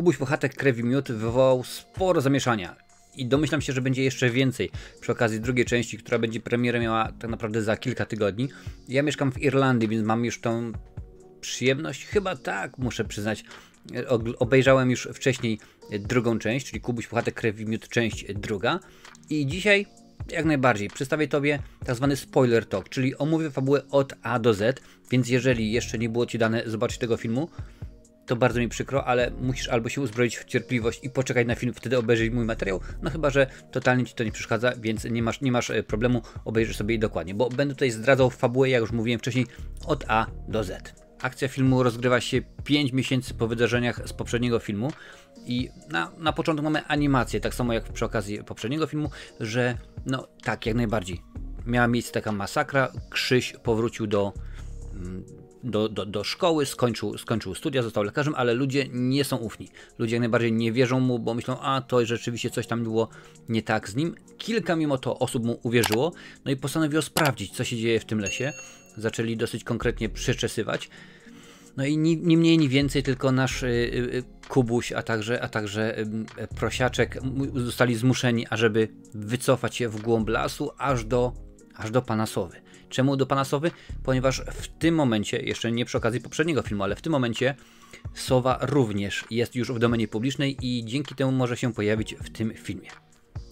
Kubuś Puchatek Krew i Miód wywołał sporo zamieszania i domyślam się, że będzie jeszcze więcej przy okazji drugiej części, która będzie premierę miała tak naprawdę za kilka tygodni. Ja mieszkam w Irlandii, więc mam już tą przyjemność, chyba tak, muszę przyznać. Obejrzałem już wcześniej drugą część, czyli Kubuś Puchatek Krew i Miód, część druga. I dzisiaj jak najbardziej przedstawię Tobie tak zwany spoiler talk, czyli omówię fabułę od A do Z, więc jeżeli jeszcze nie było Ci dane zobaczyć tego filmu, to bardzo mi przykro, ale musisz albo się uzbroić w cierpliwość i poczekać na film, wtedy obejrzyj mój materiał, no chyba że totalnie Ci to nie przeszkadza, więc nie masz problemu, obejrzyj sobie dokładnie, bo będę tutaj zdradzał fabułę, jak już mówiłem wcześniej, od A do Z. Akcja filmu rozgrywa się 5 miesięcy po wydarzeniach z poprzedniego filmu i na początku mamy animację, tak samo jak przy okazji poprzedniego filmu, że no tak, jak najbardziej miała miejsce taka masakra, Krzyś powrócił do szkoły, skończył studia, został lekarzem, ale ludzie nie są ufni. Ludzie jak najbardziej nie wierzą mu, bo myślą, a to rzeczywiście coś tam było nie tak z nim. Kilka mimo to osób mu uwierzyło, no i postanowiło sprawdzić, co się dzieje w tym lesie. Zaczęli dosyć konkretnie przeczesywać. No i ni mniej, ni więcej, tylko nasz Kubuś, a także Prosiaczek zostali zmuszeni, ażeby wycofać się w głąb lasu, aż do pana Sowy. Czemu do pana Sowy? Ponieważ w tym momencie, jeszcze nie przy okazji poprzedniego filmu, ale w tym momencie Sowa również jest już w domenie publicznej i dzięki temu może się pojawić w tym filmie.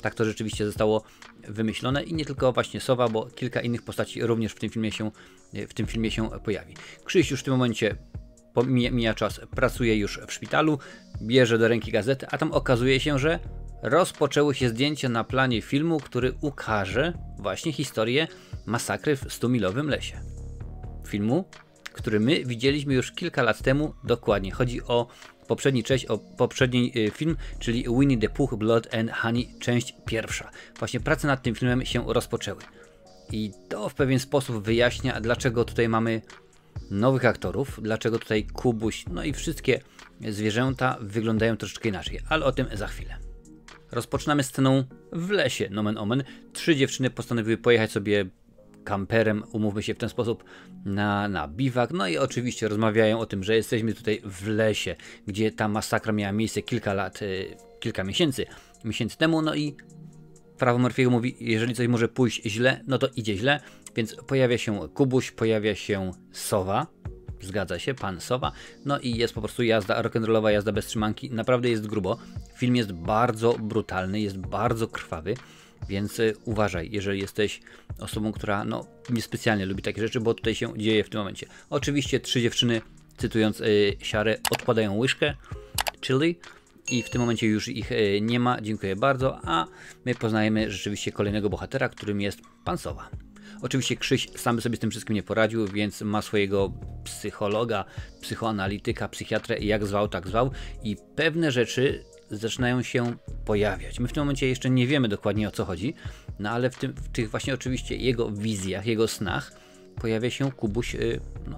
Tak to rzeczywiście zostało wymyślone i nie tylko właśnie Sowa, bo kilka innych postaci również w tym filmie się pojawi. Krzyś już w tym momencie, mija czas, pracuje już w szpitalu, bierze do ręki gazetę, a tam okazuje się, że rozpoczęły się zdjęcia na planie filmu, który ukaże właśnie historię masakry w 100-milowym lesie. Filmu, który my widzieliśmy już kilka lat temu, dokładnie. Chodzi o poprzedni film, czyli Winnie the Pooh, Blood and Honey, część pierwsza. Właśnie prace nad tym filmem się rozpoczęły. I to w pewien sposób wyjaśnia, dlaczego tutaj mamy nowych aktorów, dlaczego tutaj Kubuś, no i wszystkie zwierzęta wyglądają troszeczkę inaczej, ale o tym za chwilę. Rozpoczynamy sceną w lesie, nomen omen. 3 dziewczyny postanowiły pojechać sobie kamperem, umówmy się w ten sposób, na biwak. No i oczywiście rozmawiają o tym, że jesteśmy tutaj w lesie, gdzie ta masakra miała miejsce kilka miesięcy temu. No i prawo Murphy'ego mówi, jeżeli coś może pójść źle, no to idzie źle. Więc pojawia się Kubuś, pojawia się Sowa. Zgadza się, pan Sowa. No i jest po prostu jazda, rock'n'rollowa jazda bez trzymanki. Naprawdę jest grubo. Film jest bardzo brutalny, jest bardzo krwawy. Więc uważaj, jeżeli jesteś osobą, która no niespecjalnie lubi takie rzeczy, bo tutaj się dzieje w tym momencie. Oczywiście 3 dziewczyny, cytując Siarę, odkładają łyżkę chili i w tym momencie już ich nie ma, dziękuję bardzo, a my poznajemy rzeczywiście kolejnego bohatera, którym jest pan Sowa. Oczywiście Krzyś sam by sobie z tym wszystkim nie poradził, więc ma swojego psychologa, psychoanalityka, psychiatrę, jak zwał, tak zwał, i pewne rzeczy zaczynają się pojawiać. My w tym momencie jeszcze nie wiemy dokładnie, o co chodzi, no ale w tych właśnie oczywiście jego wizjach, jego snach pojawia się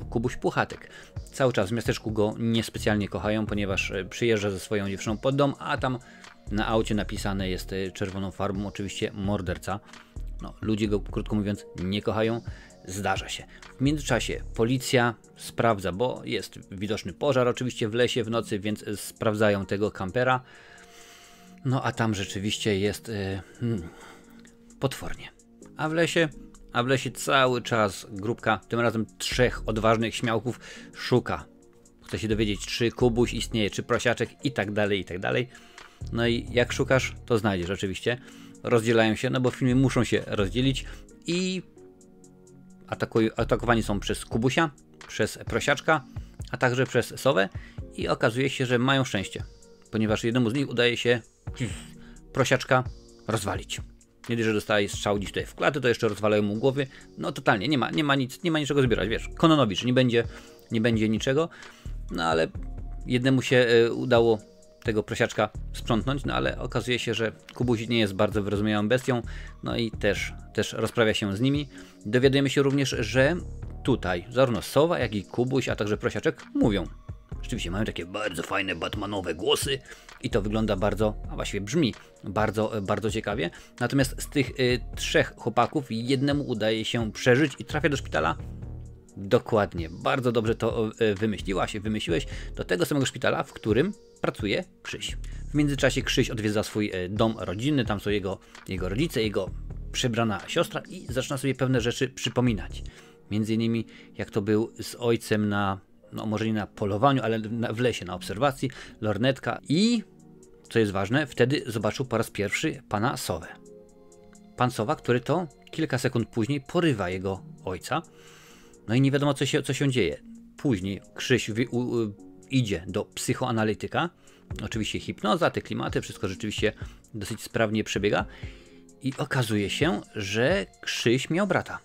Kubuś Puchatek. Cały czas w miasteczku go niespecjalnie kochają, ponieważ przyjeżdża ze swoją dziewczyną pod dom, a tam na aucie napisane jest czerwoną farbą oczywiście morderca. No, ludzie go, krótko mówiąc, nie kochają. Zdarza się. W międzyczasie policja sprawdza, bo jest widoczny pożar oczywiście w lesie w nocy, więc sprawdzają tego kampera. No a tam rzeczywiście jest potwornie. A w lesie cały czas grupka, tym razem 3 odważnych śmiałków szuka. Chce się dowiedzieć, czy Kubuś istnieje, czy Prosiaczek i tak dalej, i tak dalej. No i jak szukasz, to znajdziesz oczywiście. Rozdzielają się, no bo filmy muszą się rozdzielić i atakowani są przez Kubusia, przez Prosiaczka, a także przez Sowę i okazuje się, że mają szczęście, ponieważ jednemu z nich udaje się Prosiaczka rozwalić. Nie dość, że dostaje strzał gdzieś tutaj w klatę, to jeszcze rozwalają mu głowy. No totalnie, nie ma niczego zbierać, wiesz, Kononowicz, nie będzie niczego, no ale jednemu się udało tego Prosiaczka sprzątnąć, no ale okazuje się, że Kubuś nie jest bardzo wyrozumiałą bestią, no i też rozprawia się z nimi. Dowiadujemy się również, że tutaj zarówno Sowa, jak i Kubuś, a także Prosiaczek mówią. Rzeczywiście mają takie bardzo fajne batmanowe głosy i to wygląda bardzo, a właściwie brzmi bardzo ciekawie. Natomiast z tych 3 chłopaków jednemu udaje się przeżyć i trafia do szpitala. Dokładnie, bardzo dobrze to wymyśliłeś do tego samego szpitala, w którym pracuje Krzyś. W międzyczasie Krzyś odwiedza swój dom rodzinny, tam są jego rodzice, jego przebrana siostra i zaczyna sobie pewne rzeczy przypominać. Między innymi jak to był z ojcem na, no może nie na polowaniu, ale w lesie, na obserwacji, lornetka i, co jest ważne, wtedy zobaczył po raz pierwszy pana Sowę. Pan Sowa, który to kilka sekund później porywa jego ojca. No i nie wiadomo co się dzieje. Później Krzyś idzie do psychoanalityka. Oczywiście hipnoza, te klimaty, wszystko rzeczywiście dosyć sprawnie przebiega. I okazuje się, że Krzyś miał brata.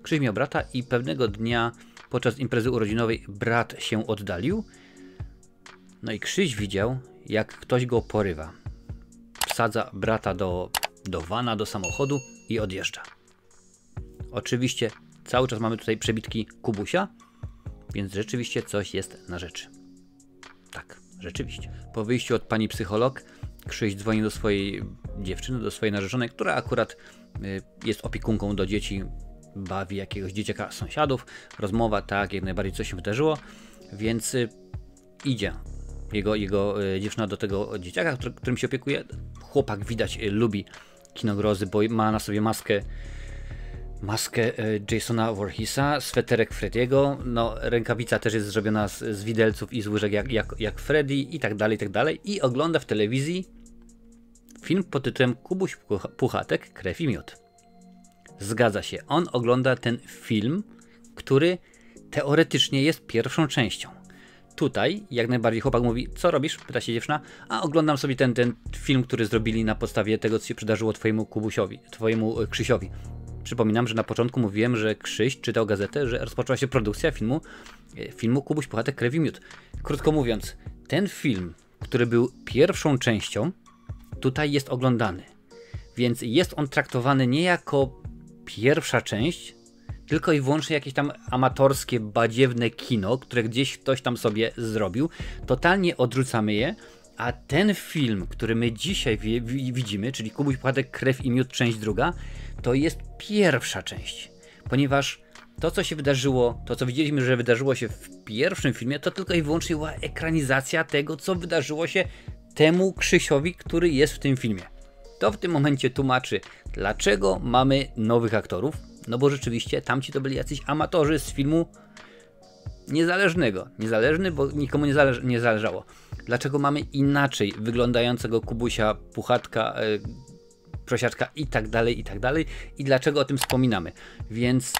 Krzyś miał brata i pewnego dnia podczas imprezy urodzinowej brat się oddalił. No i Krzyś widział, jak ktoś go porywa. Wsadza brata do vana, do samochodu i odjeżdża. Oczywiście cały czas mamy tutaj przebitki Kubusia, więc rzeczywiście coś jest na rzeczy. Tak, rzeczywiście. Po wyjściu od pani psycholog, Krzyś dzwoni do swojej dziewczyny, do swojej narzeczonej, która akurat jest opiekunką do dzieci, bawi jakiegoś dzieciaka sąsiadów. Rozmowa, tak, jak najbardziej coś się wydarzyło, więc idzie jego dziewczyna do tego dzieciaka, którym się opiekuje. Chłopak widać lubi kino grozy, bo ma na sobie maskę Jasona Voorheesa, sweterek Freddiego, no rękawica też jest zrobiona z widelców i z łyżek jak Freddy i tak dalej i ogląda w telewizji film pod tytułem Kubuś Puchatek, krew i miód. Zgadza się, on ogląda ten film, który teoretycznie jest pierwszą częścią. Tutaj jak najbardziej chłopak mówi, co robisz? Pyta się dziewczyna, a oglądam sobie ten film, który zrobili na podstawie tego, co się przydarzyło twojemu Krzysiowi. Przypominam, że na początku mówiłem, że Krzyś czytał gazetę, że rozpoczęła się produkcja filmu Kubuś Puchatek, krew i miód. Krótko mówiąc, ten film, który był pierwszą częścią, tutaj jest oglądany. Więc jest on traktowany nie jako pierwsza część, tylko i wyłącznie jakieś tam amatorskie, badziewne kino, które gdzieś ktoś tam sobie zrobił. Totalnie odrzucamy je, a ten film, który my dzisiaj widzimy, czyli Kubuś Puchatek, krew i miód, część druga, to jest pierwsza część. Ponieważ to, co się wydarzyło, to co widzieliśmy, że wydarzyło się w pierwszym filmie, to tylko i wyłącznie była ekranizacja tego, co wydarzyło się temu Krzysiowi, który jest w tym filmie. To w tym momencie tłumaczy, dlaczego mamy nowych aktorów. No bo rzeczywiście tamci to byli jacyś amatorzy z filmu niezależnego. Niezależny, bo nikomu nie zależało. Dlaczego mamy inaczej wyglądającego Kubusia, Puchatka, Prosiaczka i tak dalej i dlaczego o tym wspominamy. Więc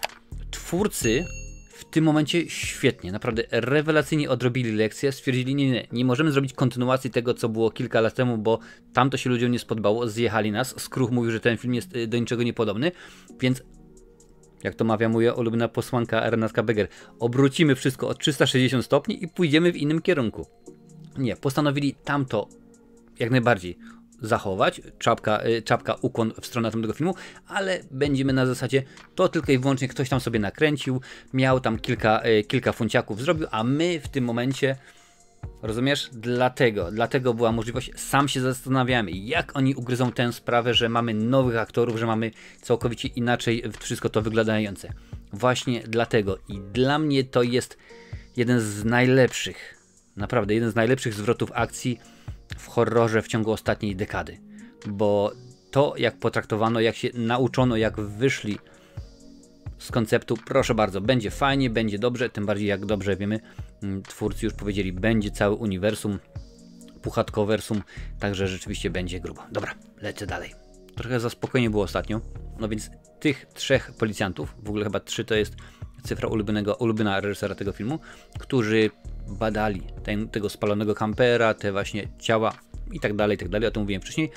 twórcy w tym momencie świetnie, naprawdę rewelacyjnie odrobili lekcję, stwierdzili nie możemy zrobić kontynuacji tego, co było kilka lat temu, bo tamto się ludziom nie spodobało, zjechali nas. Skruch mówił, że ten film jest do niczego niepodobny, więc jak to mawia moja ulubiona posłanka Renatka Beger, obrócimy wszystko o 360 stopni i pójdziemy w innym kierunku. Nie, postanowili tamto jak najbardziej zachować, czapka ukłon w stronę tego filmu, ale będziemy na zasadzie, to tylko i wyłącznie ktoś tam sobie nakręcił, miał tam kilka funciaków zrobił, a my w tym momencie, rozumiesz, dlatego była możliwość, sam się zastanawiamy, jak oni ugryzą tę sprawę, że mamy nowych aktorów, że mamy całkowicie inaczej wszystko to wyglądające. Właśnie dlatego i dla mnie to jest jeden z najlepszych, naprawdę jeden z najlepszych zwrotów akcji w horrorze w ciągu ostatniej dekady, bo to jak potraktowano, jak się nauczono, jak wyszli z konceptu, proszę bardzo, będzie fajnie, będzie dobrze, tym bardziej jak dobrze wiemy, twórcy już powiedzieli, będzie całe uniwersum, puchatkowersum, także rzeczywiście będzie grubo. Dobra, lecę dalej. Trochę za spokojnie było ostatnio, no więc tych trzech policjantów, w ogóle chyba 3 to jest cyfra ulubiona reżysera tego filmu, którzy badali tego spalonego kampera, te właśnie ciała i tak dalej, o tym mówiłem wcześniej,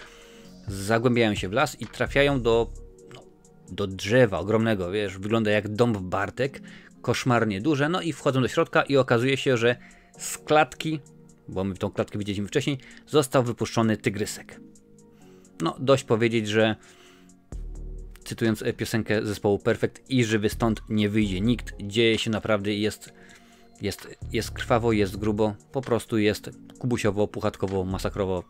zagłębiają się w las i trafiają do drzewa ogromnego, wiesz, wygląda jak dąb Bartek, koszmarnie duże, no i wchodzą do środka i okazuje się, że z klatki, bo my tą klatkę widzieliśmy wcześniej, został wypuszczony tygrysek. No, dość powiedzieć, że cytując piosenkę zespołu Perfect, i żywy stąd nie wyjdzie nikt, dzieje się naprawdę, jest krwawo, jest grubo, po prostu jest kubusiowo, puchatkowo, masakrowo,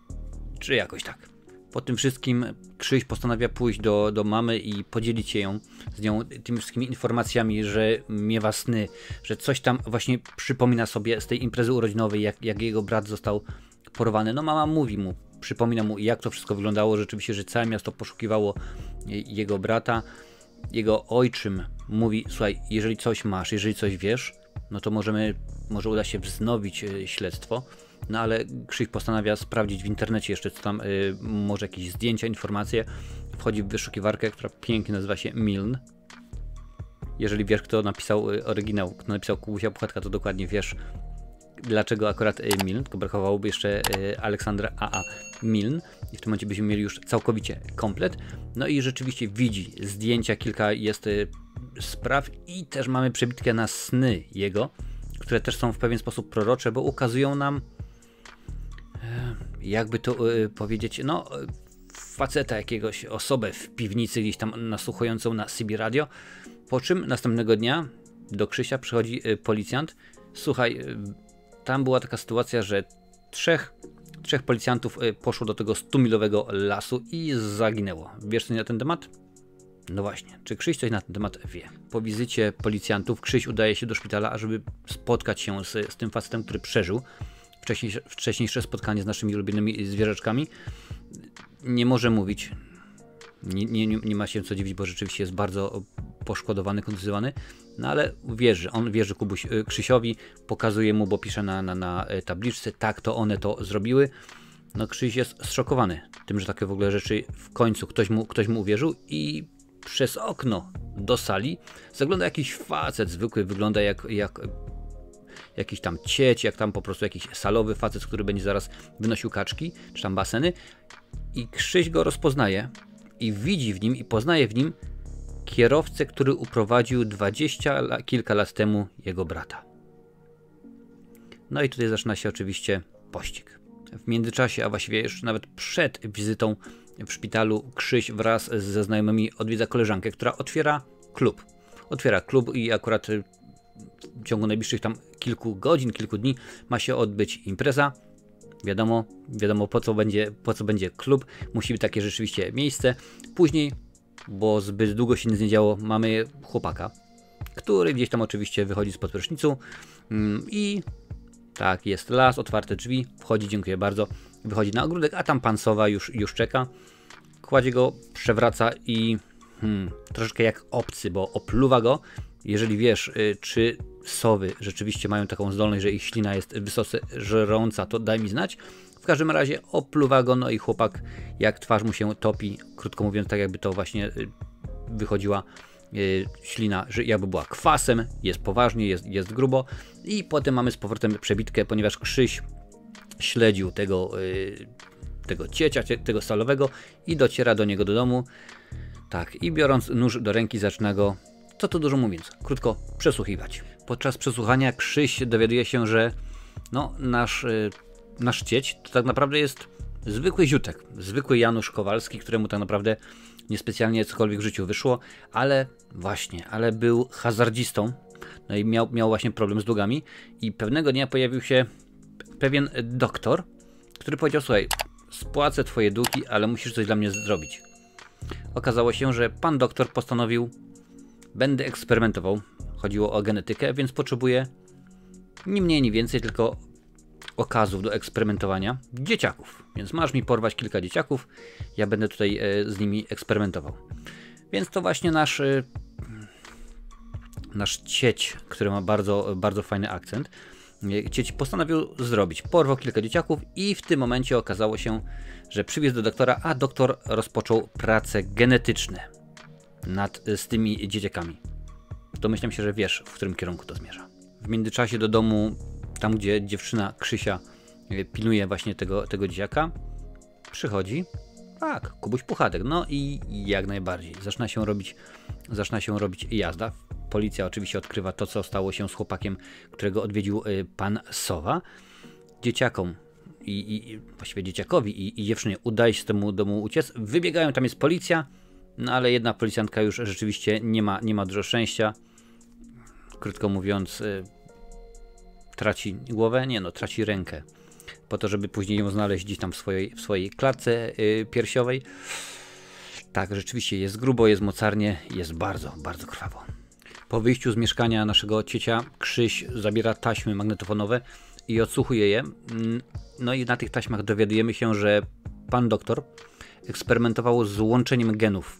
czy jakoś tak. Po tym wszystkim Krzyś postanawia pójść do mamy i podzielić się z nią tymi wszystkimi informacjami, że miewa sny, że coś tam właśnie przypomina sobie z tej imprezy urodzinowej, jak jego brat został porwany. No mama mówi mu, przypomina mu, jak to wszystko wyglądało. Rzeczywiście, że całe miasto poszukiwało jego brata. Jego ojczym mówi, słuchaj, jeżeli coś masz, jeżeli coś wiesz, no to może uda się wznowić śledztwo. No ale Krzyś postanawia sprawdzić w internecie jeszcze, co tam, może jakieś zdjęcia, informacje. Wchodzi w wyszukiwarkę, która pięknie nazywa się Milne. Jeżeli wiesz, kto napisał oryginał, kto napisał Kubusia Puchatka, to dokładnie wiesz, dlaczego akurat Milne, tylko brakowałoby jeszcze Aleksandra A.A. Milne i w tym momencie byśmy mieli już całkowicie komplet. No i rzeczywiście widzi zdjęcia, kilka jest spraw i też mamy przebitkę na sny jego, które też są w pewien sposób prorocze, bo ukazują nam, jakby to powiedzieć, no faceta jakiegoś, osobę w piwnicy gdzieś tam nasłuchującą na CB Radio, po czym następnego dnia do Krzysia przychodzi policjant. Słuchaj, tam była taka sytuacja, że trzech policjantów poszło do tego 100-milowego lasu i zaginęło. Wiesz coś na ten temat? No właśnie, czy Krzyś coś na ten temat wie? Po wizycie policjantów Krzyś udaje się do szpitala, ażeby spotkać się z tym facetem, który przeżył wcześniejsze spotkanie z naszymi ulubionymi zwierzaczkami. Nie może mówić, nie ma się co dziwić, bo rzeczywiście jest bardzo poszkodowany, kontuzjowany, no ale on wierzy Krzysiowi, pokazuje mu, bo pisze na tabliczce, tak, to one to zrobiły. No Krzyś jest zszokowany tym, że takie w ogóle rzeczy w końcu ktoś mu uwierzył i przez okno do sali zagląda jakiś facet zwykły, wygląda jak jakiś tam cieć, jak tam po prostu jakiś salowy facet, który będzie zaraz wynosił kaczki, czy tam baseny, i Krzyś go rozpoznaje i widzi w nim i poznaje w nim kierowcę, który uprowadził 20 kilka lat temu jego brata. No i tutaj zaczyna się oczywiście pościg. W międzyczasie, a właściwie już nawet przed wizytą w szpitalu, Krzyś wraz ze znajomymi odwiedza koleżankę, która otwiera klub. Otwiera klub i akurat w ciągu najbliższych tam kilku godzin, kilku dni ma się odbyć impreza. Wiadomo po co będzie klub. Musi być takie rzeczywiście miejsce. Później, bo zbyt długo się nic nie działo, mamy chłopaka, który gdzieś tam oczywiście wychodzi spod prysznicu i tak, jest las, otwarte drzwi, wchodzi, dziękuję bardzo, wychodzi na ogródek, a tam pan sowa już czeka. Kładzie go, przewraca i troszeczkę jak obcy, bo opluwa go. Jeżeli wiesz, czy sowy rzeczywiście mają taką zdolność, że ich ślina jest wysoce żrąca, to daj mi znać. W każdym razie opluwa go, no i chłopak, jak twarz mu się topi, krótko mówiąc, tak jakby to właśnie wychodziła ślina, że jakby była kwasem, jest poważnie, jest grubo. I potem mamy z powrotem przebitkę, ponieważ Krzyś śledził tego ciecia, tego salowego i dociera do niego do domu. Tak, i biorąc nóż do ręki zaczyna go, co tu dużo mówiąc, krótko przesłuchiwać. Podczas przesłuchania Krzyś dowiaduje się, że no, nasz cieć to tak naprawdę jest zwykły ziutek, zwykły Janusz Kowalski, któremu tak naprawdę niespecjalnie cokolwiek w życiu wyszło, ale był hazardzistą, no i miał właśnie problem z długami i pewnego dnia pojawił się pewien doktor, który powiedział, słuchaj, spłacę twoje długi, ale musisz coś dla mnie zrobić. Okazało się, że pan doktor postanowił, będę eksperymentował, chodziło o genetykę, więc potrzebuję ni mniej, ni więcej, tylko okazów do eksperymentowania dzieciaków. Więc masz mi porwać kilka dzieciaków, ja będę tutaj z nimi eksperymentował. Więc to właśnie nasz cieć, który ma bardzo, bardzo fajny akcent, cieć postanowił zrobić. Porwał kilka dzieciaków i w tym momencie okazało się, że przywiózł do doktora, a doktor rozpoczął prace genetyczne z tymi dzieciakami. Domyślam się, że wiesz, w którym kierunku to zmierza. W międzyczasie do domu, tam gdzie dziewczyna Krzysia pilnuje właśnie tego dzieciaka, przychodzi, tak, Kubuś Puchatek. No i jak najbardziej. Zaczyna się robić jazda. Policja oczywiście odkrywa to, co stało się z chłopakiem, którego odwiedził pan Sowa. Dzieciakom i właściwie dzieciakowi i dziewczynie udaje się z temu domu uciec. Wybiegają, tam jest policja, no ale jedna policjantka już rzeczywiście nie ma dużo szczęścia. Krótko mówiąc, traci głowę, traci rękę. Po to, żeby później ją znaleźć gdzieś tam w swojej klatce piersiowej. Tak, rzeczywiście jest grubo, jest mocarnie, jest bardzo, bardzo krwawo. Po wyjściu z mieszkania naszego ciecia Krzyś zabiera taśmy magnetofonowe i odsłuchuje je. No i na tych taśmach dowiadujemy się, że pan doktor eksperymentował z łączeniem genów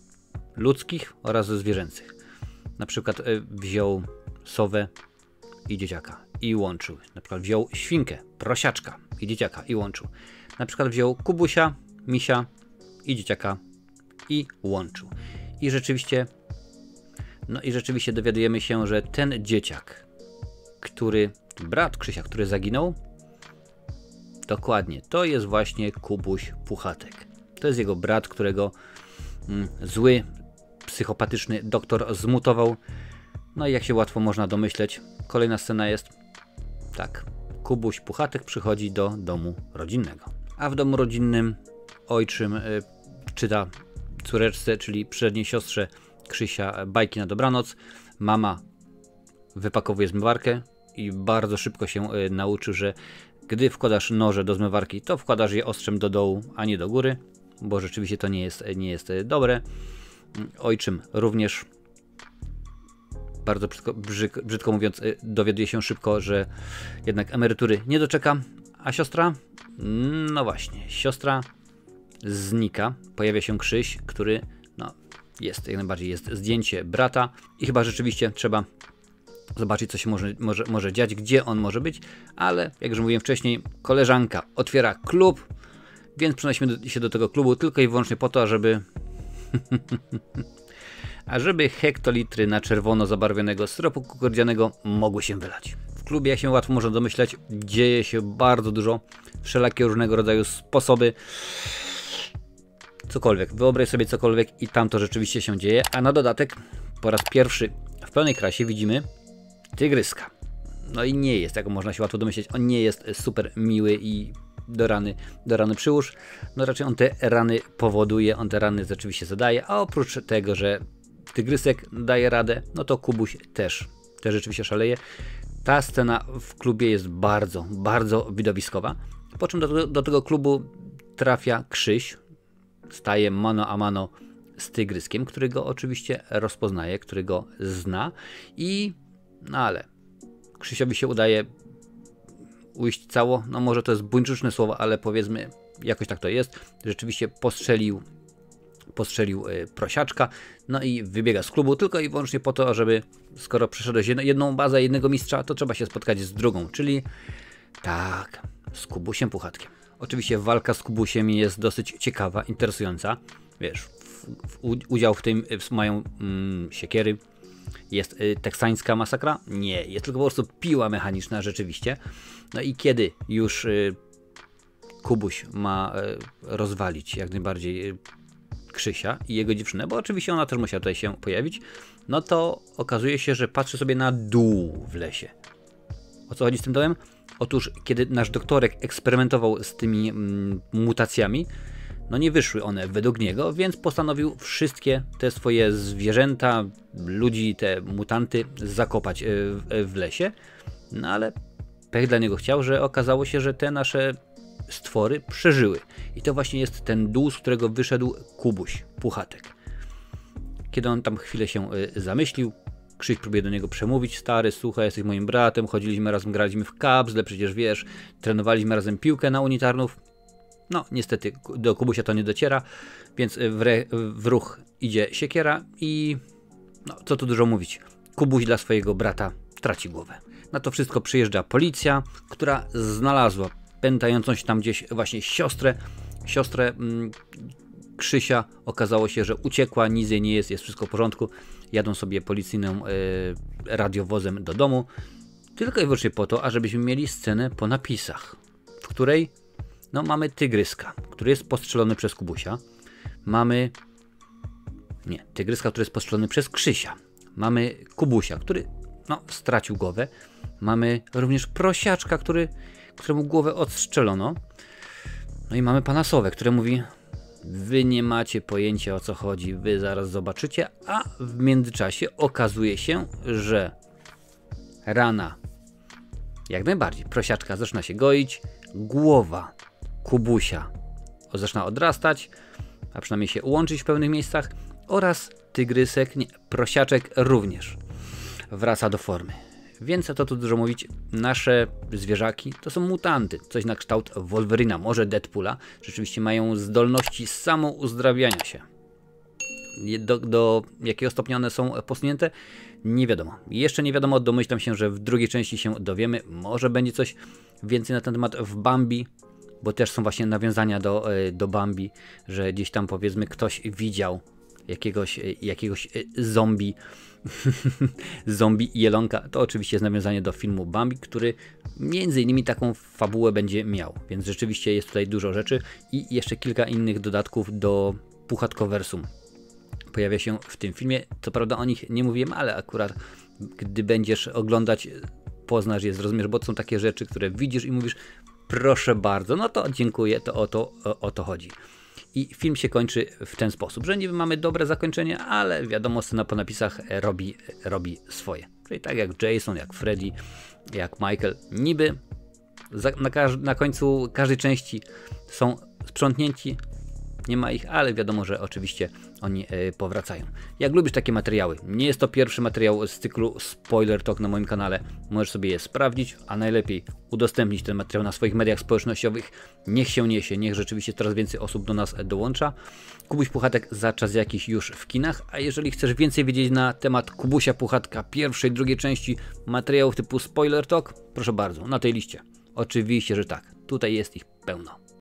ludzkich oraz zwierzęcych. Na przykład wziął sowę i dzieciaka i łączył. Na przykład wziął świnkę, prosiaczka i dzieciaka i łączył. Na przykład wziął kubusia, misia i dzieciaka i łączył. I rzeczywiście dowiadujemy się, że ten dzieciak, brat Krzysia, który zaginął, dokładnie, to jest właśnie Kubuś Puchatek. To jest jego brat, którego zły, psychopatyczny doktor zmutował. No i jak się łatwo można domyśleć, kolejna scena jest tak. Kubuś Puchatek przychodzi do domu rodzinnego. A w domu rodzinnym ojczym czyta córeczce, czyli przyrodniej siostrze Krzysia, bajki na dobranoc. Mama wypakowuje zmywarkę i bardzo szybko się nauczył, że gdy wkładasz noże do zmywarki, to wkładasz je ostrzem do dołu, a nie do góry, bo rzeczywiście to nie jest dobre. Ojczym również, bardzo brzydko mówiąc, dowiaduje się szybko, że jednak emerytury nie doczeka, a siostra? No właśnie, siostra znika, pojawia się Krzyś, który jest, jak najbardziej jest zdjęcie brata i chyba rzeczywiście trzeba zobaczyć, co się może dziać, gdzie on może być, ale jak już mówiłem wcześniej, koleżanka otwiera klub, więc przenosimy się do tego klubu tylko i wyłącznie po to, ażeby hektolitry na czerwono zabarwionego syropu kukurydzianego mogły się wylać. W klubie, jak się łatwo można domyśleć, dzieje się bardzo dużo, wszelakie różnego rodzaju sposoby, cokolwiek, wyobraź sobie cokolwiek i tam to rzeczywiście się dzieje, a na dodatek po raz pierwszy w pełnej krasie widzimy tygryska. No i nie jest, jak można się łatwo domyśleć, on nie jest super miły i do rany przyłóż. No raczej on te rany powoduje, on te rany rzeczywiście zadaje, a oprócz tego, że tygrysek daje radę, no to Kubuś też rzeczywiście szaleje. Ta scena w klubie jest bardzo, bardzo widowiskowa. Po czym do tego klubu trafia Krzyś, staje mano a mano z tygryskiem, który go oczywiście rozpoznaje, który go zna ale Krzysiowi się udaje ujść cało, no może to jest buńczuczne słowo, ale powiedzmy jakoś tak to jest, rzeczywiście postrzelił prosiaczka, no i wybiega z klubu tylko i wyłącznie po to, żeby skoro przeszedłeś jedną bazę jednego mistrza, to trzeba się spotkać z drugą, czyli tak, z Kubusiem Puchatkiem. Oczywiście walka z Kubusiem jest dosyć ciekawa, interesująca, wiesz, udział w tym mają siekiery. Jest teksańska masakra? Nie, jest tylko po prostu piła mechaniczna rzeczywiście. No i kiedy już Kubuś ma rozwalić jak najbardziej Krzysia i jego dziewczynę, bo oczywiście ona też musiała tutaj się pojawić, no to okazuje się, że patrzy sobie na dół w lesie. O co chodzi z tym dołem? Otóż kiedy nasz doktorek eksperymentował z tymi mutacjami, no nie wyszły one według niego, więc postanowił wszystkie te swoje zwierzęta, ludzi, te mutanty zakopać w lesie. No ale pech dla niego chciał, że okazało się, że te nasze stwory przeżyły. I to właśnie jest ten dół, z którego wyszedł Kubuś Puchatek. Kiedy on tam chwilę się zamyślił, Krzyś próbuje do niego przemówić: stary, słuchaj, jesteś moim bratem, chodziliśmy razem, graliśmy w kapsle, przecież wiesz, trenowaliśmy razem piłkę na unitarnów. No niestety do Kubusia to nie dociera, więc w ruch idzie siekiera i no co tu dużo mówić, Kubuś dla swojego brata traci głowę. Na to wszystko przyjeżdża policja, która znalazła pętającą się tam gdzieś właśnie siostrę Krzysia. Okazało się, że uciekła, nic jej nie jest, jest wszystko w porządku. Jadą sobie policyjnym radiowozem do domu, tylko i wyłącznie po to, ażebyśmy mieli scenę po napisach, w której no, mamy tygryska, który jest postrzelony przez Kubusia. Tygryska, który jest postrzelony przez Krzysia. Mamy Kubusia, który no, stracił głowę. Mamy również prosiaczka, któremu głowę odstrzelono. No i mamy pana Sowę, który mówi: wy nie macie pojęcia, o co chodzi, wy zaraz zobaczycie. A w międzyczasie okazuje się, że rana jak najbardziej prosiaczka zaczyna się goić, głowa Kubusia zaczyna odrastać, a przynajmniej się łączyć w pewnych miejscach, oraz tygrysek, prosiaczek również wraca do formy. Więc co tu dużo mówić, nasze zwierzaki to są mutanty, coś na kształt Wolverina, może Deadpoola. Rzeczywiście mają zdolności samouzdrawiania się. Do jakiego stopnia one są posunięte? Nie wiadomo. Jeszcze nie wiadomo, domyślam się, że w drugiej części się dowiemy. Może będzie coś więcej na ten temat w Bambi, bo też są właśnie nawiązania do Bambi, że gdzieś tam powiedzmy ktoś widział jakiegoś zombie, zombie jelonka. To oczywiście jest nawiązanie do filmu Bambi, który między innymi taką fabułę będzie miał, więc rzeczywiście jest tutaj dużo rzeczy i jeszcze kilka innych dodatków do Puchatkoversum pojawia się w tym filmie. Co prawda o nich nie mówiłem, ale akurat gdy będziesz oglądać, poznasz je, zrozumiesz, bo to są takie rzeczy, które widzisz i mówisz, proszę bardzo, no to dziękuję, to o to chodzi. I film się kończy w ten sposób, że niby mamy dobre zakończenie, ale wiadomo, scena po napisach robi swoje. Czyli tak jak Jason, jak Freddy, jak Michael, niby na końcu każdej części są sprzątnięci, nie ma ich, ale wiadomo, że oczywiście oni powracają. Jak lubisz takie materiały, nie jest to pierwszy materiał z cyklu Spoiler Talk na moim kanale, możesz sobie je sprawdzić, a najlepiej udostępnić ten materiał na swoich mediach społecznościowych. Niech się niesie, niech rzeczywiście coraz więcej osób do nas dołącza. Kubuś Puchatek za czas jakiś już w kinach, a jeżeli chcesz więcej wiedzieć na temat Kubusia Puchatka pierwszej, drugiej części materiałów typu Spoiler Talk, proszę bardzo, na tej liście. Oczywiście, że tak, tutaj jest ich pełno.